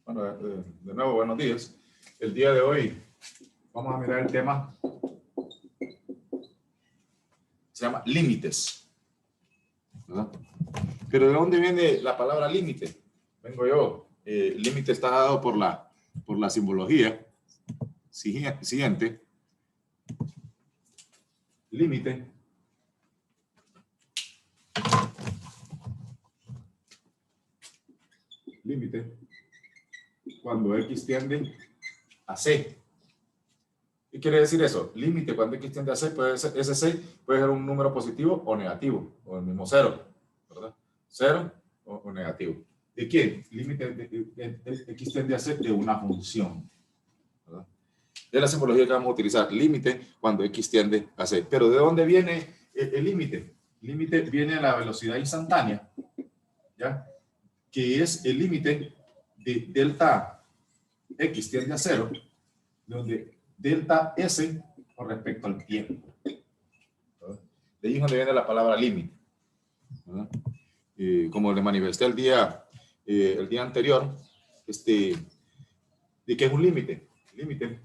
Bueno, de nuevo, buenos días. El día de hoy vamos a mirar el tema, se llama límites, ¿verdad? Pero ¿de dónde viene la palabra límite? Vengo yo. Límite está dado por la simbología siguiente. Límite cuando X tiende a C. ¿Qué quiere decir eso? Límite cuando X tiende a C, ese C puede ser un número positivo o negativo, o el mismo cero, ¿verdad? Cero o negativo. ¿De quién? Límite de X tiende a C de una función, ¿verdad? Es la simbología que vamos a utilizar. Límite cuando X tiende a C. Pero ¿de dónde viene el límite? El límite viene de la velocidad instantánea, ¿ya? Que es el límite de delta X tiende a 0, donde delta S con respecto al tiempo. De ahí es donde viene la palabra límite. Como le manifesté el día anterior, ¿de qué es un límite? Límite,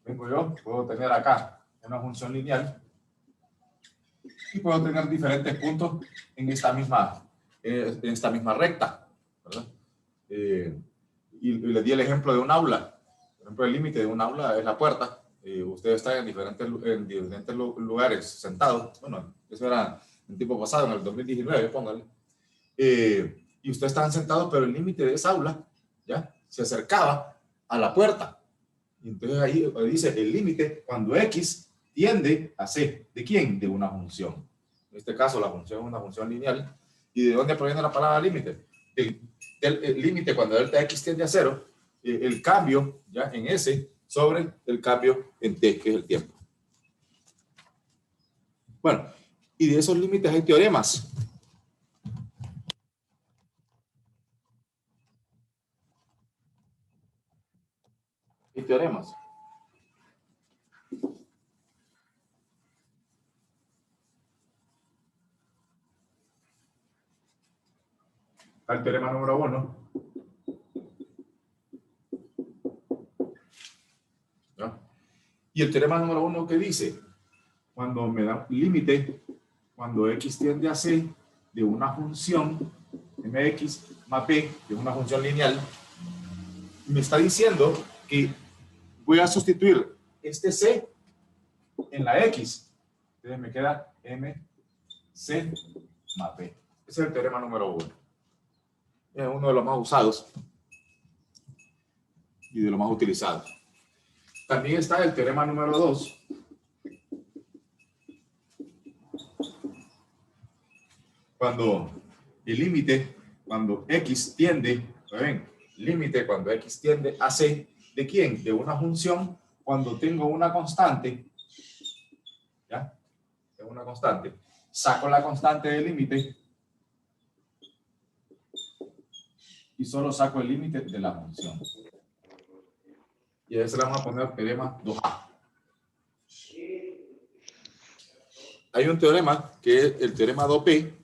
vengo yo, puedo tener acá una función lineal y puedo tener diferentes puntos en esta misma recta, ¿verdad? Y les di el ejemplo de un aula. Por ejemplo, el límite de un aula es la puerta. Ustedes están en diferentes lugares sentados. Bueno, eso era en tiempo pasado, en el 2019, póngale. Y ustedes estaban sentados, pero el límite de esa aula ya se acercaba a la puerta. Y entonces ahí dice el límite cuando X tiende a C. ¿De quién? De una función. En este caso, la función es una función lineal. ¿Y de dónde proviene la palabra límite? El límite cuando delta X tiende a 0, el cambio ya en S sobre el cambio en T, que es el tiempo. Bueno, y de esos límites hay teoremas. Hay teoremas. El teorema número 1. ¿Ya? Y el teorema número 1 que dice, cuando me da límite, cuando X tiende a C de una función mx más b, de una función lineal, me está diciendo que voy a sustituir este C en la X. Entonces me queda mc más b. Ese es el teorema número 1. Es uno de los más usados y de los más utilizados. También está el teorema número 2. Cuando el límite, cuando X tiende, ¿ven? Límite cuando X tiende a C, ¿de quién? De una función cuando tengo una constante, ¿ya? Tengo una constante. Saco la constante del límite y solo saco el límite de la función. Y a ese le vamos a poner teorema 2A. Hay un teorema que es el teorema 2P.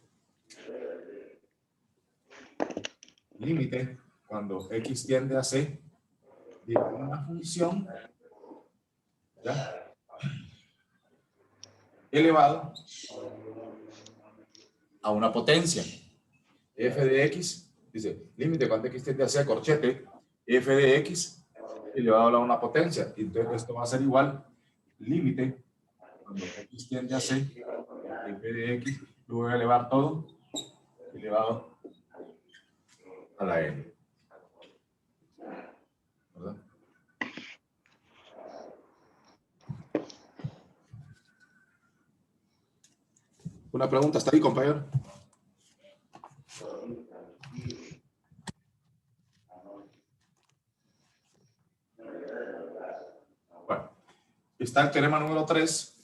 Límite cuando X tiende a C de una función, ¿ya? Elevado a una potencia. F de X, dice, límite cuando X tiende a C, corchete, F de X elevado a una potencia. Y entonces esto va a ser igual, límite cuando X tiende a C, F de X, lo voy a elevar todo, elevado a la N. ¿Verdad? Una pregunta, ¿está ahí, compañero? Bueno, está el teorema número 3.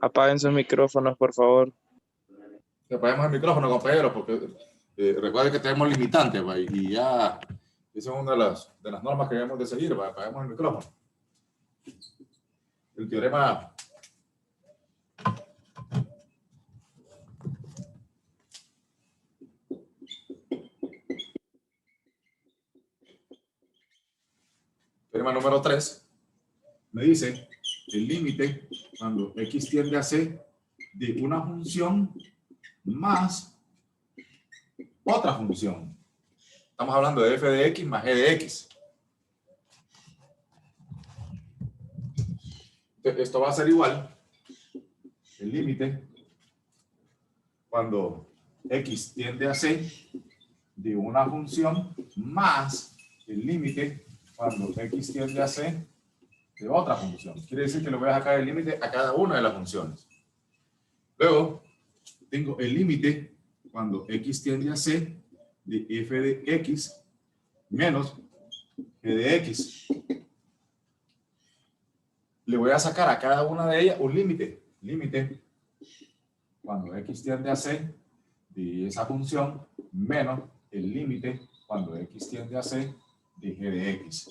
Apaguen sus micrófonos, por favor. Que apaguemos el micrófono, compañero, porque recuerden que tenemos limitantes, y ya esa es una de las normas que debemos de seguir, apaguemos el micrófono. El teorema teorema número 3 me dice el límite cuando x tiende a c de una función más otra función. Estamos hablando de f de x más g de x. Esto va a ser igual, el límite cuando x tiende a c de una función más el límite cuando x tiende a c de otra función. Quiere decir que le voy a sacar el límite a cada una de las funciones. Luego, tengo el límite cuando x tiende a c de f de x menos g de x. Le voy a sacar a cada una de ellas un límite. Límite cuando x tiende a c de esa función menos el límite cuando x tiende a c de g de x.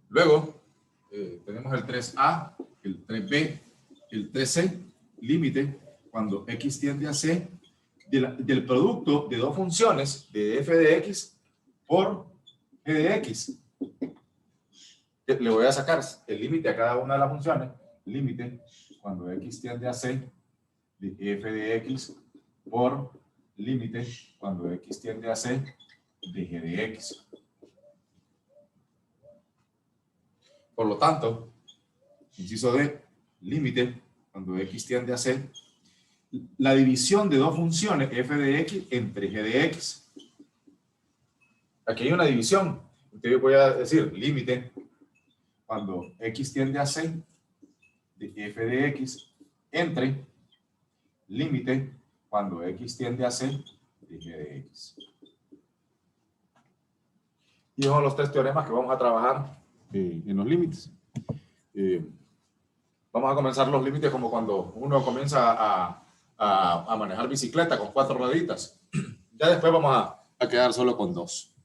Luego, tenemos el 3a, el 3b, el 3c, límite cuando x tiende a c del producto de dos funciones de f de x por g de x. Le voy a sacar el límite a cada una de las funciones, límite cuando x tiende a c de f de x por límite cuando x tiende a c de g de x. Por lo tanto, inciso D, límite cuando x tiende a c, la división de dos funciones f de x entre g de x. Aquí hay una división. Entonces yo voy a decir límite cuando x tiende a c de f de x entre límite cuando x tiende a c de g de x. Y esos son los tres teoremas que vamos a trabajar en los límites. Vamos a comenzar los límites como cuando uno comienza a manejar bicicleta con 4 rueditas. Ya después vamos a quedar solo con 2.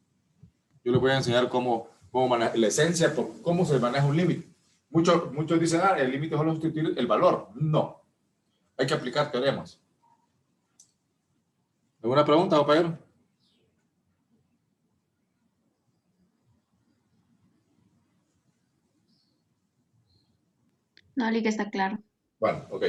Yo les voy a enseñar cómo manejar la esencia, cómo se maneja un límite. Muchos dicen, el límite es solo sustituir el valor. No. Hay que aplicar teoremas. ¿Alguna pregunta, compañero? No, Li, que está claro. Bueno, ok.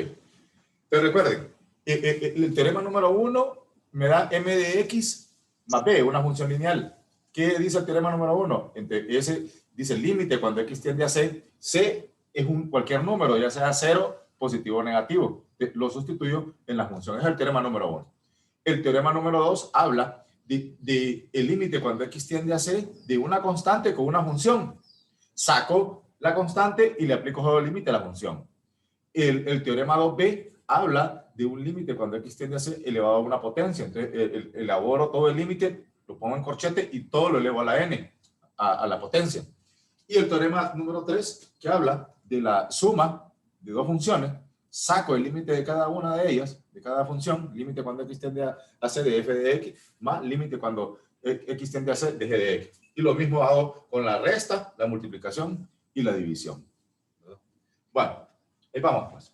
Pero recuerden, el teorema número 1 me da m de x más b, una función lineal. ¿Qué dice el teorema número 1? Dice el límite cuando x tiende a c. C es cualquier número, ya sea 0, positivo o negativo. Lo sustituyo en la función. Es el teorema número 1. El teorema número 2 habla de el límite cuando x tiende a c de una constante con una función. Saco la constante y le aplico juego de límite a la función. El teorema 2b habla de un límite cuando x tiende a c elevado a una potencia. Entonces, elaboro todo el límite, lo pongo en corchete y todo lo elevo a la n, a la potencia. Y el teorema número 3, que habla de la suma de dos funciones, saco el límite de cada una de ellas, de cada función, límite cuando x tiende a c de f de x, más límite cuando x tiende a c de g de x. Y lo mismo hago con la resta, la multiplicación y la división. Bueno, ahí vamos pues.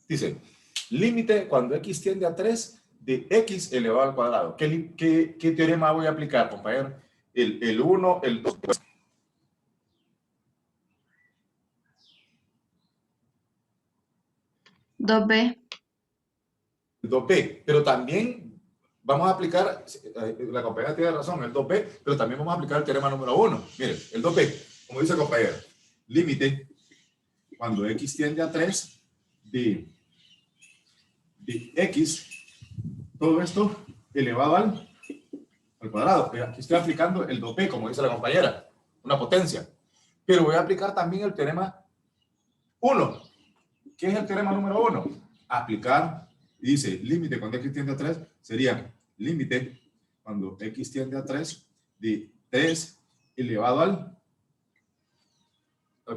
Dice, límite cuando x tiende a 3 de x elevado al cuadrado. ¿Qué teorema voy a aplicar, compañero? El 1, el 2. 2b. 2b, pero también vamos a aplicar, la compañera tiene razón, el 2b, pero también vamos a aplicar el teorema número 1. Miren, el 2b, como dice el compañero, límite cuando x tiende a 3 de x, todo esto elevado al cuadrado. Aquí estoy aplicando el 2b, como dice la compañera, una potencia. Pero voy a aplicar también el teorema 1. ¿Qué es el teorema número 1? Aplicar, dice, límite cuando x tiende a 3, sería límite cuando x tiende a 3 de 3 elevado al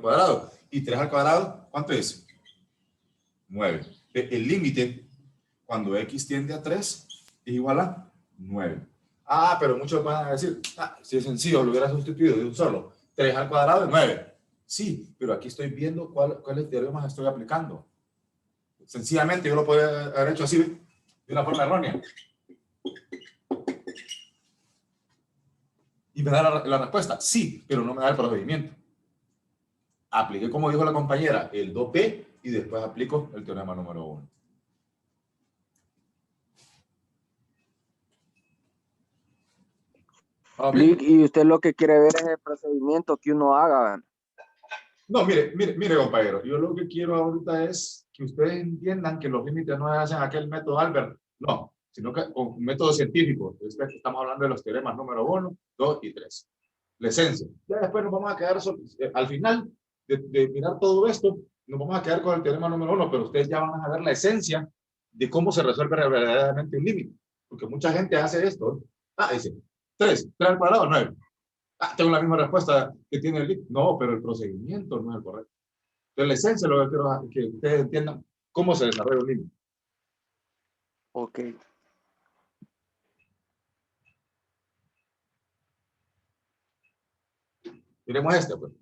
cuadrado. Y 3 al cuadrado, ¿cuánto es? 9. El límite cuando x tiende a 3 es igual a 9. Ah, pero muchos van a decir, si es sencillo, lo hubiera sustituido de un solo. 3 al cuadrado es 9. Sí, pero aquí estoy viendo cuáles teoremas estoy aplicando. Sencillamente yo lo podría haber hecho así, de una forma errónea. Y me da la respuesta, sí, pero no me da el procedimiento. Apliqué, como dijo la compañera, el 2b y después aplico el teorema número 1. Y usted lo que quiere ver es el procedimiento que uno haga, ¿verdad? No, mire, compañero, yo lo que quiero ahorita es que ustedes entiendan que los límites no se hacen aquel método Albert, no, sino que con un método científico. Estamos hablando de los teoremas número 1, 2 y 3. La esencia. Ya después nos vamos a quedar, al final de mirar todo esto, nos vamos a quedar con el teorema número 1, pero ustedes ya van a ver la esencia de cómo se resuelve verdaderamente un límite. Porque mucha gente hace esto. Dice, 3 al cuadrado, 9. Tengo la misma respuesta que tiene el límite. No, pero el procedimiento no es el correcto. Entonces, la esencia lo que quiero es que ustedes entiendan cómo se desarrolla un límite. Ok. Miremos este, pues.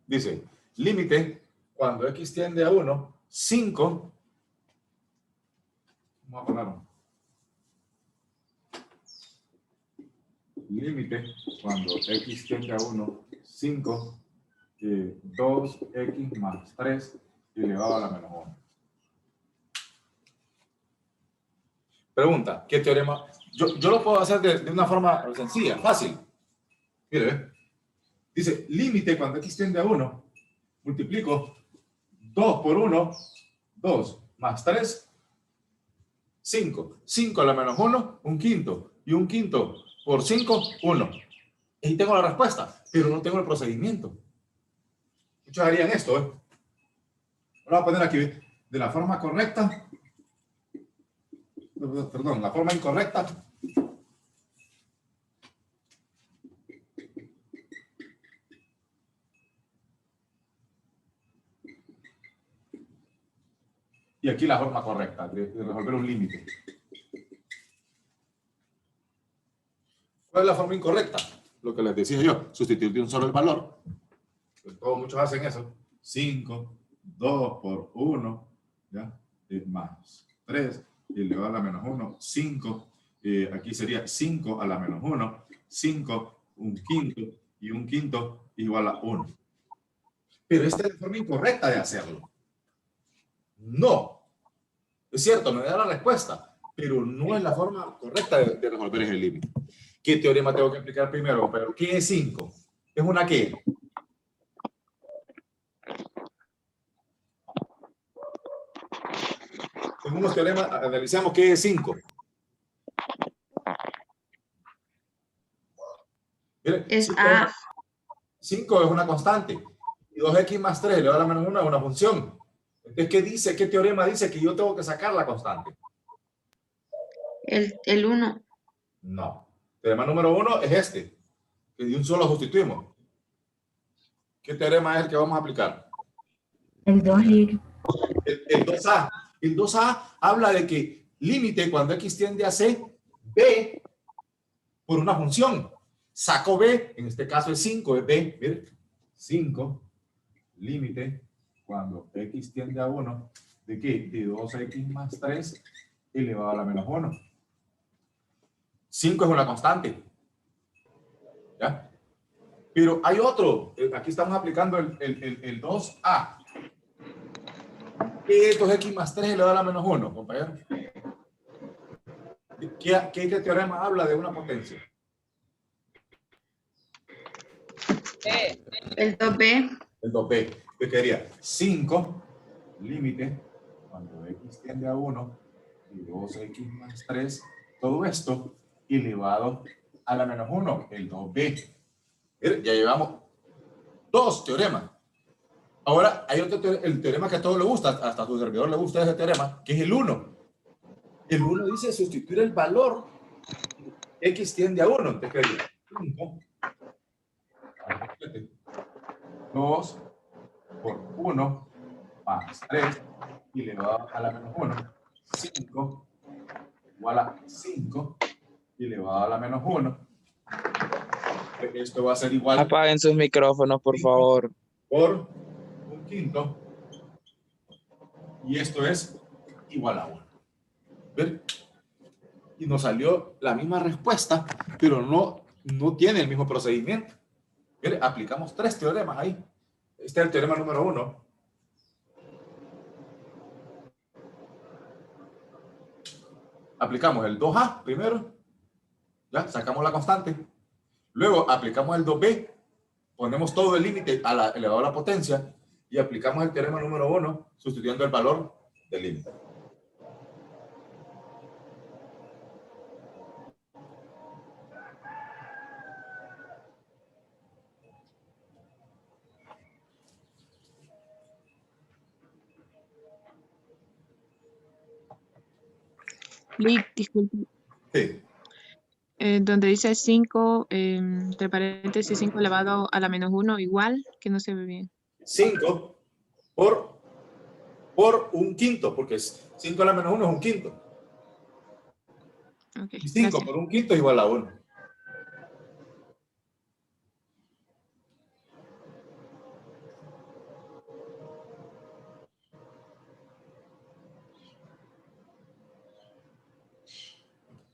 Dice, límite, cuando x tiende a 1, 5. Vamos a ponerlo. Límite, cuando x tiende a 1, 5, 2x más 3 elevado a la menos 1. Pregunta, ¿qué teorema? Yo lo puedo hacer de una forma sencilla, fácil. Mire, ¿ve? Dice, límite cuando x tiende a 1, multiplico 2 por 1, 2 más 3, 5. 5 a la menos 1, un quinto. Y un quinto por 5, 1. Y tengo la respuesta, pero no tengo el procedimiento. Muchos harían esto, ¿eh? Lo voy a poner aquí, ¿ve? De la forma correcta. Perdón, la forma incorrecta. Y aquí la forma correcta de resolver un límite. ¿Cuál es la forma incorrecta? Lo que les decía yo, sustituir de un solo el valor. Pues todos muchos hacen eso. 5, 2 por 1, ¿ya? Más 3, elevado a la menos 1, 5. Aquí sería 5 a la menos 1, 5, un quinto, y un quinto igual a 1. Pero esta es la forma incorrecta de hacerlo. No. Es cierto, me da la respuesta, pero no es la forma correcta de resolver ese límite. ¿Qué teorema tengo que aplicar primero? Pero ¿qué es 5? ¿Es una qué? Según los teoremas, analicemos qué es 5. Mire, Es 5 A. 5 es una constante. Y 2x más 3 elevado a la menos 1 es una función. Entonces, ¿qué dice? ¿Qué teorema dice que yo tengo que sacar la constante? El 1. No. Teorema número 1 es este, que de un solo sustituimos. ¿Qué teorema es el que vamos a aplicar? El 2 y El 2A. El 2A habla de que límite cuando x tiende a c, b por una función. Saco b, en este caso es 5, es b. Mire, 5, límite cuando x tiende a 1, ¿de qué? De 2x más 3 elevado a la menos 1. 5 es una constante. ¿Ya? Pero hay otro. Aquí estamos aplicando el 2A. ¿Qué es 2x más 3 elevado a la menos 1, compañero? ¿Qué teorema habla de una potencia? El 2B. El 2b. Yo quería 5, límite, cuando x tiende a 1, y 2x más 3, todo esto elevado a la menos 1, el 2b. Miren, ya llevamos 2 teoremas. Ahora hay otro el teorema que a todos les gusta, hasta a tu servidor le gusta ese teorema, que es el 1. El 1 dice sustituir el valor x tiende a 1. Entonces quedaría 5, 2 por 1 más 3 elevado a la menos 1. 5 igual a 5 elevado a la menos 1. Esto va a ser igual Apaguen sus micrófonos, por favor. por un quinto. Y esto es igual a 1. ¿Ver? Y nos salió la misma respuesta, pero no tiene el mismo procedimiento. ¿Ver? Aplicamos 3 teoremas ahí. Este es el teorema número 1. Aplicamos el 2a primero. Ya, sacamos la constante. Luego aplicamos el 2b. Ponemos todo el límite elevado a la potencia. Y aplicamos el teorema número 1, sustituyendo el valor del límite. Lick, disculpe. Sí. Donde dice 5, entre paréntesis 5 elevado a la menos 1, igual, que no se ve bien. 5 por un quinto, porque 5 a la menos 1 es un quinto. Ok, Y 5 gracias. por un quinto es igual a 1.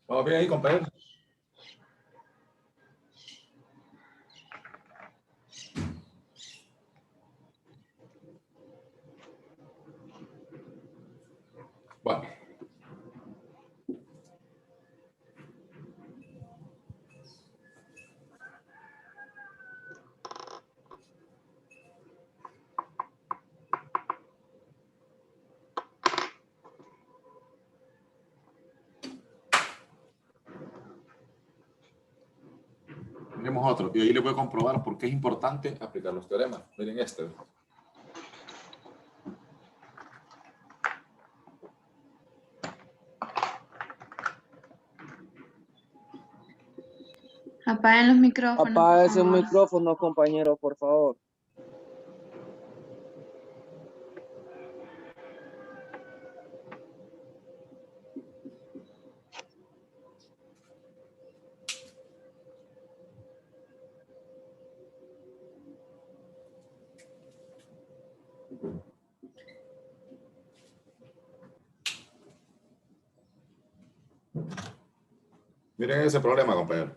¿Vamos bien ahí, compañeros? Bueno. Miremos otro. Y ahí le voy a comprobar por qué es importante aplicar los teoremas. Miren este. Apaguen los micrófonos. Apague por ese favor. micrófono, compañero, por favor. Miren ese problema, compañero.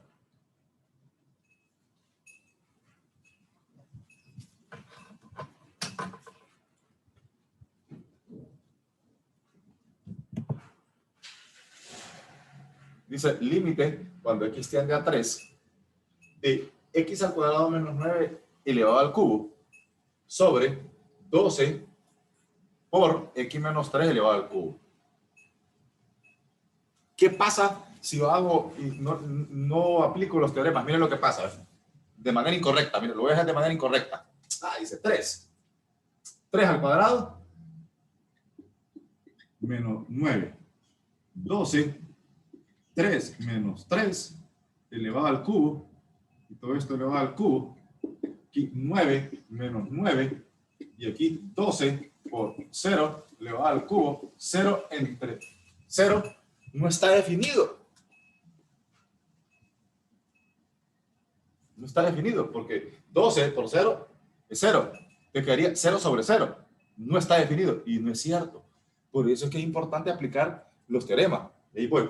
Dice límite cuando x tiende a 3 de x al cuadrado menos 9 elevado al cubo sobre 12 por x menos 3 elevado al cubo. ¿Qué pasa si yo hago y no aplico los teoremas? Miren lo que pasa. De manera incorrecta. Miren, lo voy a dejar de manera incorrecta. Dice 3. 3 al cuadrado menos 9. 12. 3 menos 3 elevado al cubo. Y todo esto elevado al cubo. Aquí 9 menos 9. Y aquí 12 por 0 elevado al cubo. 0 entre 0 no está definido. No está definido porque 12 por 0 es 0. Te quedaría 0 sobre 0. No está definido y no es cierto. Por eso es que es importante aplicar los teoremas. Ahí voy.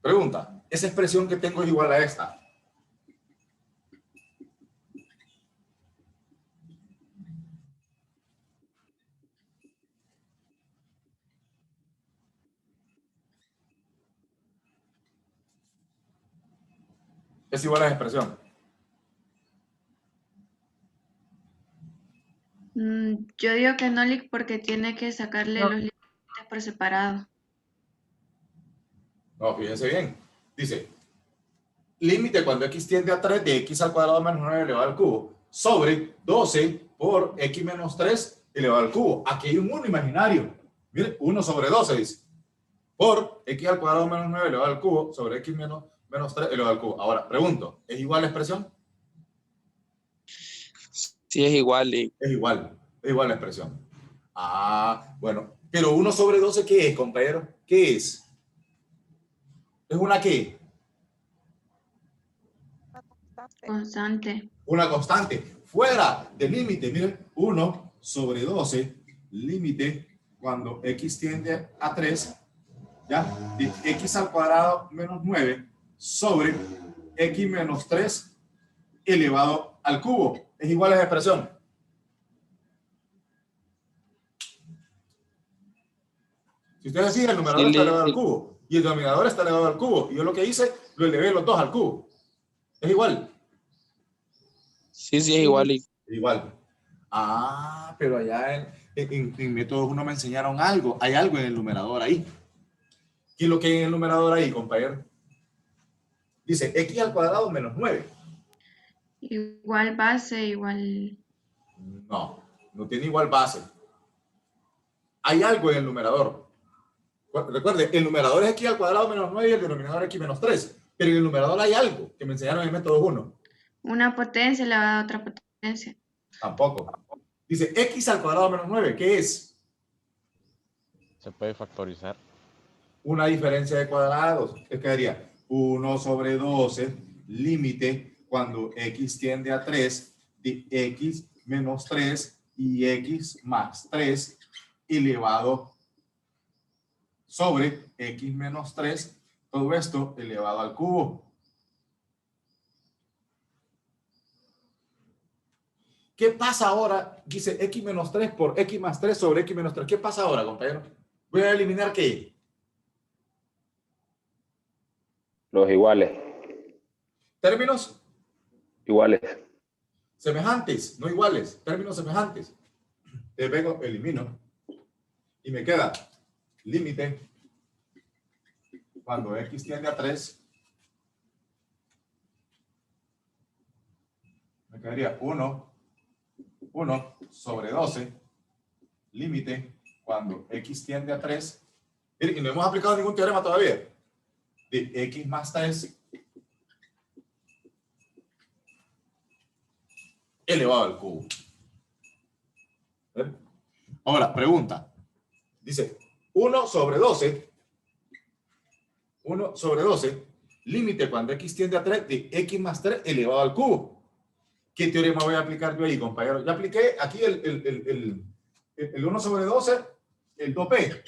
Pregunta, ¿esa expresión que tengo es igual a esta? Es igual a la expresión. Yo digo que no, Lick, porque tiene que sacarle No. los límites por separado. No, fíjense bien. Dice, límite cuando x tiende a 3 de x al cuadrado menos 9 elevado al cubo sobre 12 por x menos 3 elevado al cubo. Aquí hay un 1 imaginario. Mire, 1 sobre 12 dice. Por x al cuadrado menos 9 elevado al cubo sobre x menos 3 elevado al cubo. Ahora, pregunto, ¿es igual la expresión? Sí, es igual. Es igual la expresión. Ah, bueno. Pero 1 sobre 12, ¿qué es, compañero? ¿Qué es? ¿Es una qué? Constante. Una constante. Fuera del límite, miren, 1 sobre 12, límite cuando x tiende a 3, ¿ya? De x al cuadrado menos 9 sobre x menos 3 elevado al cubo. Es igual a esa expresión. Si ustedes fijan, el numerador está elevado al cubo y el denominador está elevado al cubo. Y yo lo que hice, lo elevé los dos al cubo. Es igual. Sí, es igual. Igual. Ah, pero allá en métodos 1 me enseñaron algo. Hay algo en el numerador ahí. ¿Qué es lo que hay en el numerador ahí, compañero? Dice x al cuadrado menos 9. Igual base, igual. No, no tiene igual base. Hay algo en el numerador. Recuerde, el numerador es x al cuadrado menos 9 y el denominador es x menos 3. Pero en el numerador hay algo que me enseñaron en el método 1. Una potencia elevada a otra potencia. Tampoco. Dice x al cuadrado menos 9. ¿Qué es? Se puede factorizar. Una diferencia de cuadrados. ¿Qué quedaría? 1 sobre 12, límite cuando x tiende a 3 de x menos 3 y x más 3 elevado sobre x menos 3, todo esto elevado al cubo. ¿Qué pasa ahora? Dice x menos 3 por x más 3 sobre x menos 3. ¿Qué pasa ahora, compañero? Voy a eliminar ¿qué? Los iguales. Términos Iguales. semejantes, no iguales. Términos semejantes. Vengo, elimino. Y me queda límite cuando x tiende a 3. Me quedaría 1 sobre 12, límite cuando x tiende a 3. Y no hemos aplicado ningún teorema todavía. De x más 3 elevado al cubo. Ahora, pregunta. Dice 1 sobre 12, límite cuando x tiende a 3 de x más 3 elevado al cubo. ¿Qué teorema voy a aplicar yo ahí, compañero? Ya apliqué aquí el 1 sobre 12, el 2p.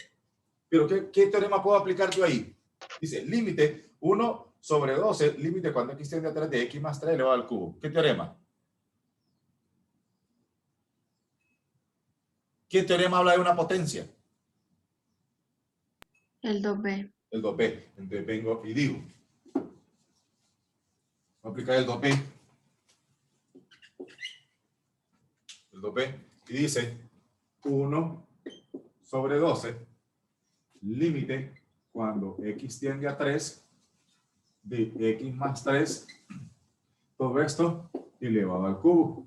Pero ¿qué teorema puedo aplicar yo ahí? Dice, límite 1 sobre 12, límite cuando x tiende a 3 de x más 3 elevado al cubo. ¿Qué teorema? ¿Qué teorema habla de una potencia? El 2b. El 2p. Entonces vengo y digo. Voy a aplicar el 2p. El 2p. Y dice 1 sobre 12, límite cuando x tiende a 3 de x más 3, todo esto elevado al cubo.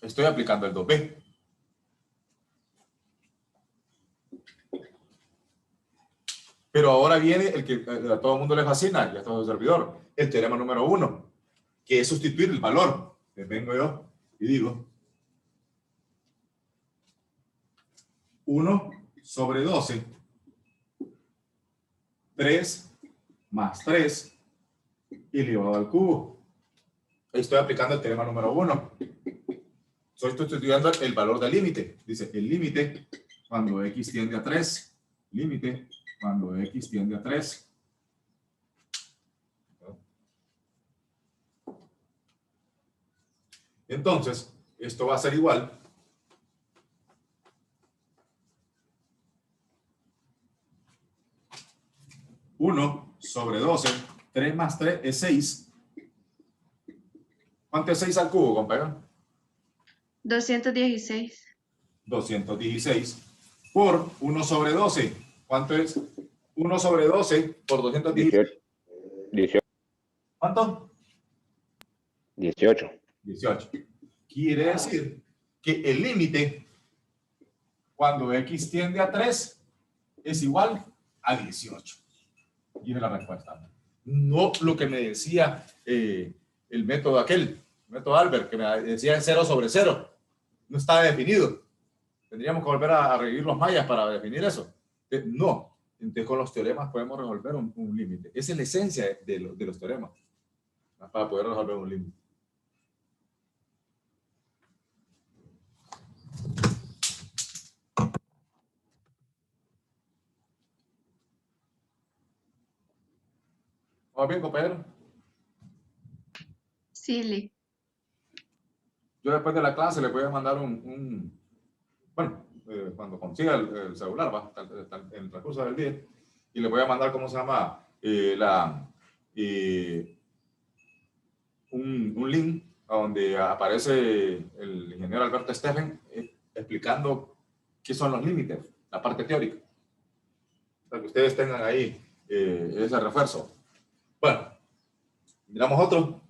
Estoy aplicando el 2p. Pero ahora viene el que a todo el mundo le fascina, y a todo el servidor, el teorema número 1, que es sustituir el valor. Entonces vengo yo y digo 1 sobre 12, 3 más 3 elevado al cubo. Estoy aplicando el teorema número 1. Estoy sustituyendo el valor del límite. Dice el límite cuando x tiende a 3. Límite cuando x tiende a 3. Entonces, esto va a ser igual . 1 sobre 12, 3 más 3 es 6. ¿Cuánto es 6 al cubo, compañero? 216. 216 por 1 sobre 12. ¿Cuánto es 1 sobre 12 por 216? 18. ¿Cuánto? 18. 18. Quiere decir que el límite cuando x tiende a 3 es igual a 18. Y es la respuesta. No lo que me decía el método aquel, el método Albert, que me decía 0 sobre 0. No estaba definido. Tendríamos que volver a revivir los mayas para definir eso. No. Entonces con los teoremas podemos resolver un límite. Esa es la esencia de los teoremas. Para poder resolver un límite. ¿Vamos bien, compañero? Sí, Lick. Yo después de la clase le voy a mandar bueno, cuando consiga el celular, va, en el transcurso del día, y le voy a mandar, ¿cómo se llama? Un link a donde aparece el ingeniero Alberto Steffen explicando qué son los límites, la parte teórica, para que ustedes tengan ahí ese refuerzo. Bueno, miramos otro.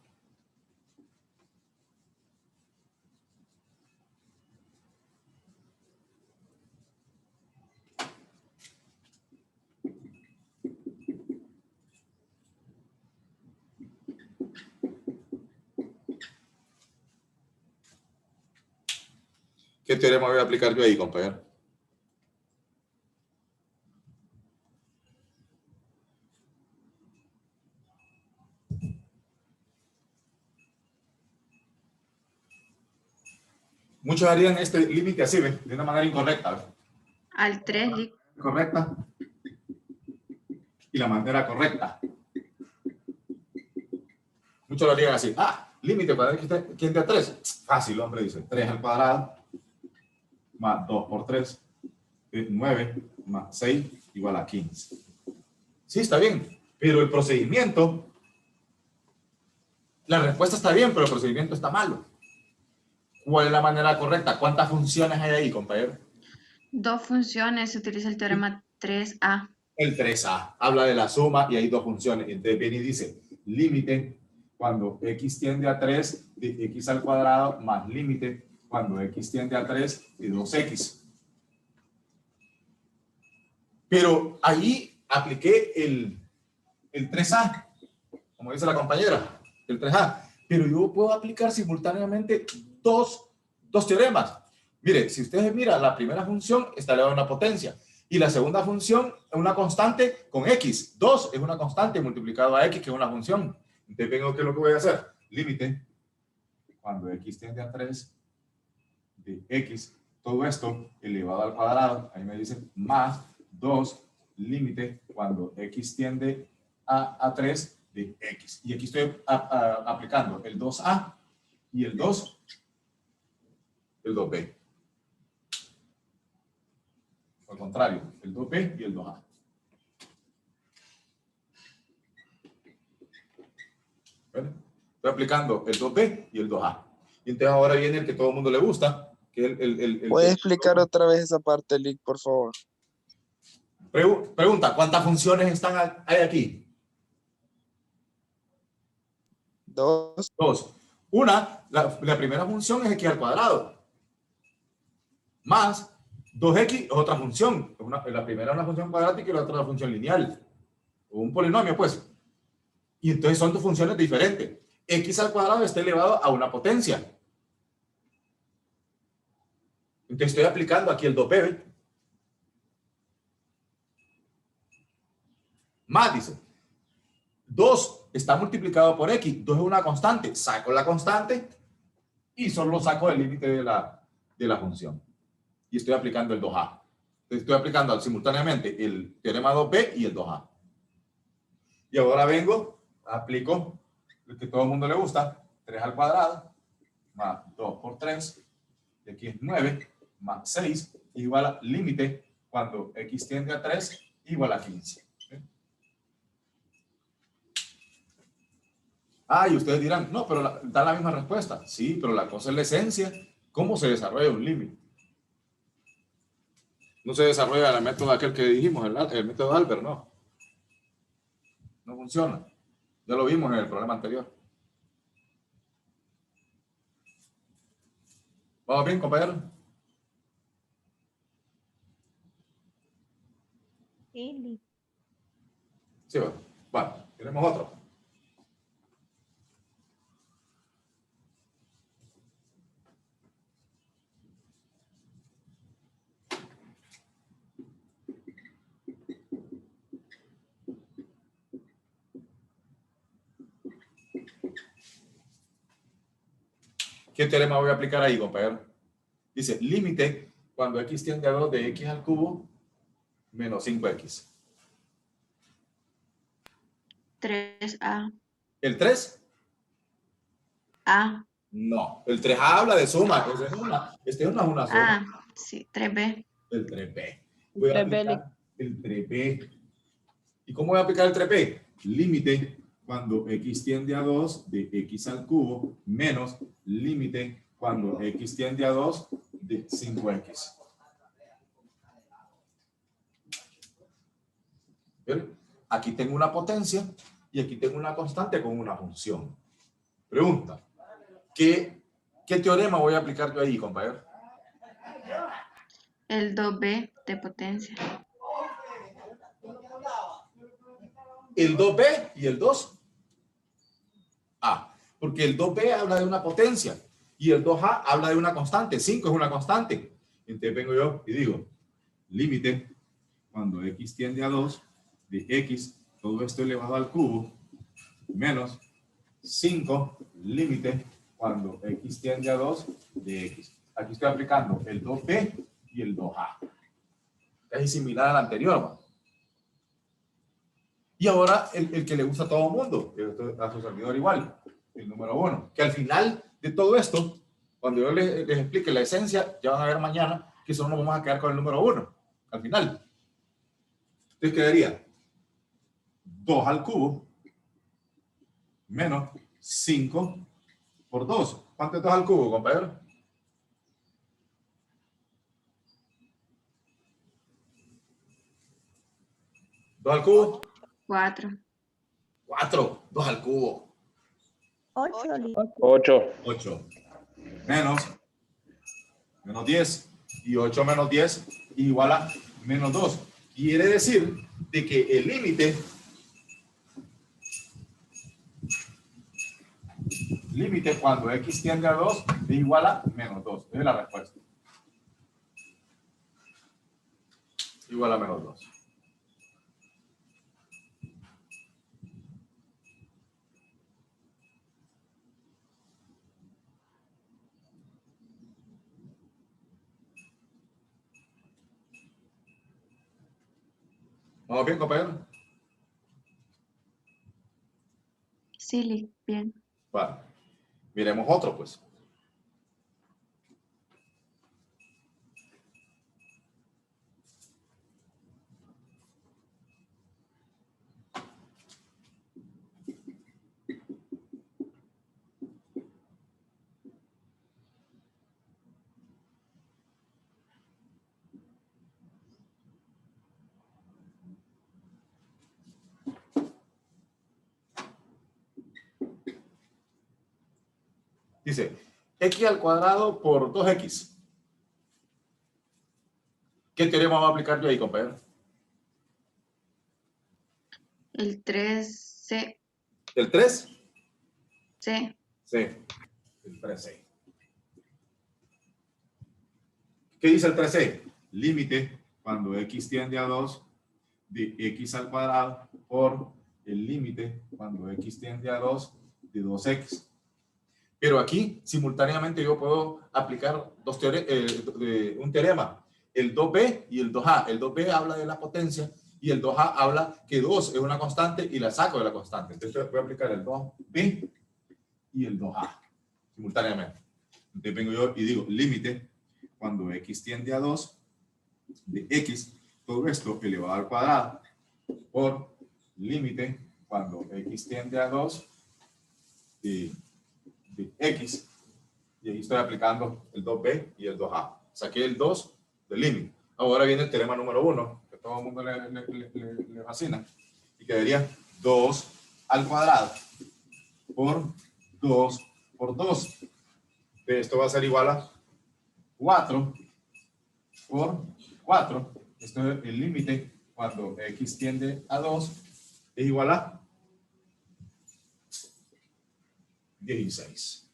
¿Qué teorema voy a aplicar yo ahí, compañero? Muchos harían este límite así, ¿ves? De una manera incorrecta, ¿ves? Al 3, Lick. Correcta. Y la manera correcta. Muchos lo harían así. Límite cuando x tiende a 3. Fácil, hombre, dice. 3 al cuadrado más 2 por 3 es 9 más 6 igual a 15. Sí, está bien. Pero el procedimiento, la respuesta está bien, pero el procedimiento está malo. ¿Cuál es la manera correcta? ¿Cuántas funciones hay ahí, compañero? 2 funciones. Se utiliza el teorema 3A. El 3A. Habla de la suma y hay 2 funciones. Entonces viene y dice, límite cuando x tiende a 3 de x al cuadrado más límite cuando x tiende a 3 de 2x. Pero ahí apliqué el 3A, como dice la compañera, el 3A. Pero yo puedo aplicar simultáneamente dos teoremas. Mire, si ustedes miran, la primera función está elevada a una potencia y la segunda función es una constante con x. 2 es una constante multiplicado a x, que es una función. Entonces vengo, ¿qué es lo que voy a hacer? Límite cuando x tiende a 3 de x, todo esto elevado al cuadrado, ahí me dice más 2 límite cuando x tiende a 3 de x. Y aquí estoy aplicando el 2a y el 2b. Al contrario, el 2b y el 2a. ¿Ven? Estoy aplicando el 2b y el 2a. Y entonces ahora viene el que todo el mundo le gusta, que es ¿Puedes explicar otra vez esa parte, Lick, por favor? Pregunta, ¿cuántas funciones hay aquí? 2. 2. Una, la primera función es x al cuadrado. Más 2x es otra función. La primera es una función cuadrática y la otra es una función lineal. O un polinomio, pues. Y entonces son 2 funciones diferentes. X al cuadrado está elevado a una potencia. Entonces estoy aplicando aquí el 2b. Más, dice. 2 está multiplicado por x. 2 es una constante. Saco la constante y solo saco el límite de la función. Y estoy aplicando el 2a. Entonces estoy aplicando simultáneamente el teorema 2b y el 2a. Y ahora vengo, aplico lo que todo el mundo le gusta. 3 al cuadrado más 2 por 3. Y aquí es 9 más 6 igual a límite cuando x tiende a 3 igual a 15. Ah, y ustedes dirán, no, pero da la misma respuesta. Sí, pero la cosa es la esencia. ¿Cómo se desarrolla un límite? No se desarrolla el método aquel que dijimos, el método de Albert, no. No funciona. Ya lo vimos en el problema anterior. ¿Vamos bien, compañero? Sí. Sí, va. Bueno, tenemos otro. ¿Qué teorema voy a aplicar ahí, compañero? Dice, límite cuando x tiende a 2 de x al cubo menos 5x. 3A. ¿El 3? A. No. El 3A habla de suma. Este no es una suma. Ah, sí, 3B. El 3B. Voy a 3B, aplicar el 3B. ¿Y cómo voy a aplicar el 3B? Límite cuando x tiende a 2 de x al cubo menos límite cuando x tiende a 2 de 5x. ¿Ven? Aquí tengo una potencia y aquí tengo una constante con una función. Pregunta, ¿qué teorema voy a aplicar yo ahí, compañero? El 2B de potencia. ¿El 2B y el 2? Porque el 2B habla de una potencia y el 2A habla de una constante. 5 es una constante. Entonces vengo yo y digo, límite cuando x tiende a 2 de x, todo esto elevado al cubo, menos 5, límite cuando x tiende a 2 de x. Aquí estoy aplicando el 2B y el 2A. Es similar al anterior, ¿no? Y ahora el que le gusta a todo el mundo, a su servidor igual, el número 1. Que al final de todo esto, cuando yo les explique la esencia, ya van a ver mañana que solo nos vamos a quedar con el número 1. Al final. Entonces quedaría 2 al cubo menos 5 por 2. ¿Cuánto es 2 al cubo, compañero? ¿2 al cubo? 4. 4. 2 al cubo. 8. 8. Menos 10. Y 8 menos 10 igual a menos 2. Quiere decir de que el límite cuando x tiende a 2 es igual a menos 2. Esa es la respuesta. Igual a menos 2. ¿Vamos bien, compañero? Sí, bien. Vale. Miremos otro, pues. Dice, x al cuadrado por 2x. ¿Qué teorema va a aplicar yo ahí, compañero? El 3C. ¿El 3? C. Sí. El 3C. ¿Qué dice el 3C? Límite cuando x tiende a 2 de x al cuadrado por el límite cuando x tiende a 2 de 2x. Pero aquí, simultáneamente, yo puedo aplicar un teorema. El 2b y el 2a. El 2b habla de la potencia y el 2a habla que 2 es una constante y la saco de la constante. Entonces voy a aplicar el 2b y el 2a simultáneamente. Entonces vengo yo y digo, límite cuando x tiende a 2 de x, todo esto elevado al cuadrado por límite cuando x tiende a 2 de X, y aquí estoy aplicando el 2B y el 2A. Saqué el 2 del límite. Ahora viene el teorema número 1, que a todo el mundo le fascina, y quedaría 2 al cuadrado por 2 por 2. Esto va a ser igual a 4 por 4. Esto es el límite cuando X tiende a 2, es igual a 16.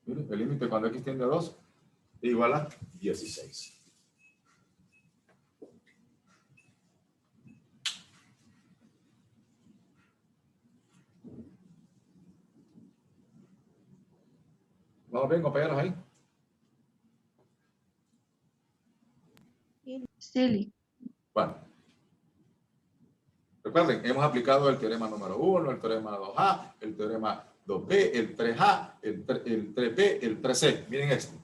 Miren, el límite cuando X tiende a 2 es igual a 16. ¿Vamos bien, compañeros, ahí? Sí, Bueno. Recuerden, hemos aplicado el teorema número 1, el teorema 2A, el teorema 2B, el 3A, el 3B, el 3C. Miren esto.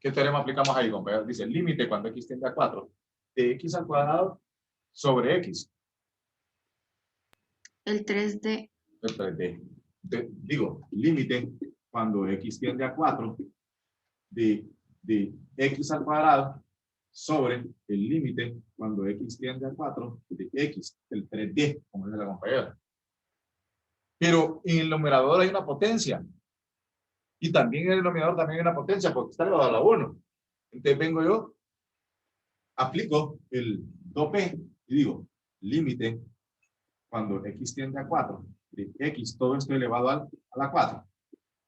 ¿Qué teorema aplicamos ahí, compañeros? Dice, el límite cuando X tiende a 4 de X al cuadrado sobre X. el 3D. El 3D. Digo, límite cuando X tiende a 4 de X al cuadrado sobre el límite cuando X tiende a 4 de X, el 3D, como dice la compañera. Pero en el numerador hay una potencia. Y también en el denominador también hay una potencia porque está elevado a la 1. Entonces vengo yo, aplico el 2p y digo, límite cuando X tiende a 4 de X, todo esto elevado a la 4.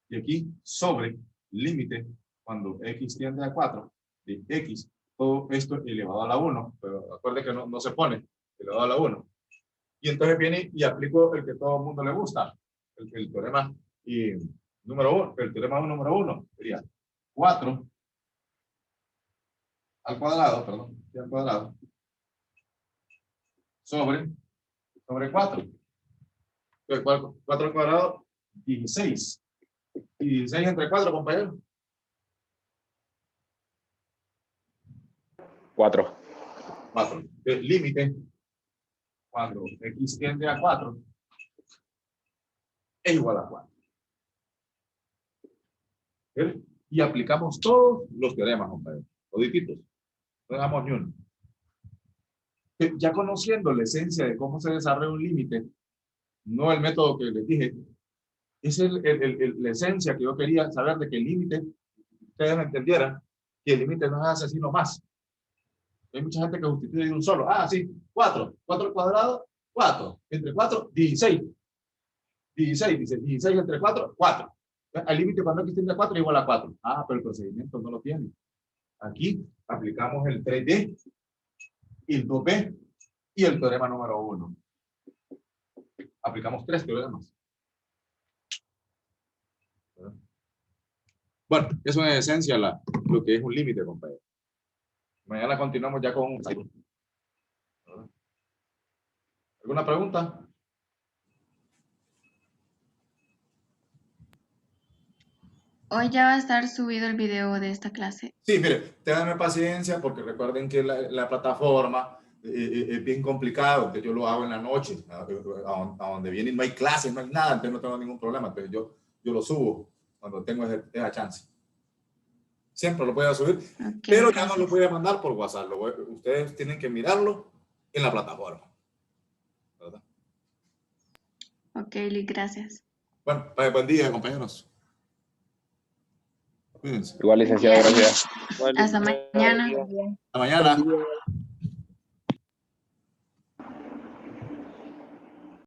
Y aquí sobre límite cuando X tiende a 4 de X, todo esto elevado a la 1. Pero acuérdense que no se pone elevado a la 1. Y entonces viene y aplico el que todo el mundo le gusta, el teorema número 1, el teorema número 1 sería 4 al cuadrado, perdón, al cuadrado, sobre 4. Entonces, 4 al cuadrado, 16. Y 16 entre 4, compañero. 4. 4. El límite, cuando X tiende a 4, es igual a 4. ¿Sí? Y aplicamos todos los teoremas, compañero. Todititos. No dejamos ni uno. Ya conociendo la esencia de cómo se desarrolla un límite, no el método que les dije, es la esencia que yo quería saber de que el límite, ustedes me entendieran, que el límite no es asesino más. Hay mucha gente que sustituye de un solo. Ah, sí, 4. 4 al cuadrado, 4. Entre 4, 16. 16, dice 16 entre 4, 4. Al límite cuando X tiende a 4 es igual a 4. Ah, pero el procedimiento no lo tiene. Aquí aplicamos el 3D, el 2B y el teorema número 1. Aplicamos 3 teoremas. Bueno, eso es en esencia lo que es un límite, compañero. Mañana continuamos ya con un... ¿Alguna pregunta? Hoy ya va a estar subido el video de esta clase. Sí, mire, ténganme paciencia porque recuerden que la plataforma es bien complicado. Entonces yo lo hago en la noche, a donde viene no hay clases, no hay nada, entonces no tengo ningún problema. Entonces yo lo subo cuando tengo esa chance. Siempre lo voy a subir, Okay, pero ya gracias. no lo voy a mandar por WhatsApp. Ustedes tienen que mirarlo en la plataforma. ¿Verdad? Ok, Lick, gracias. Bueno, buen día, compañeros. Cuídense. Igual, licenciado, gracias. Hasta mañana. Hasta mañana.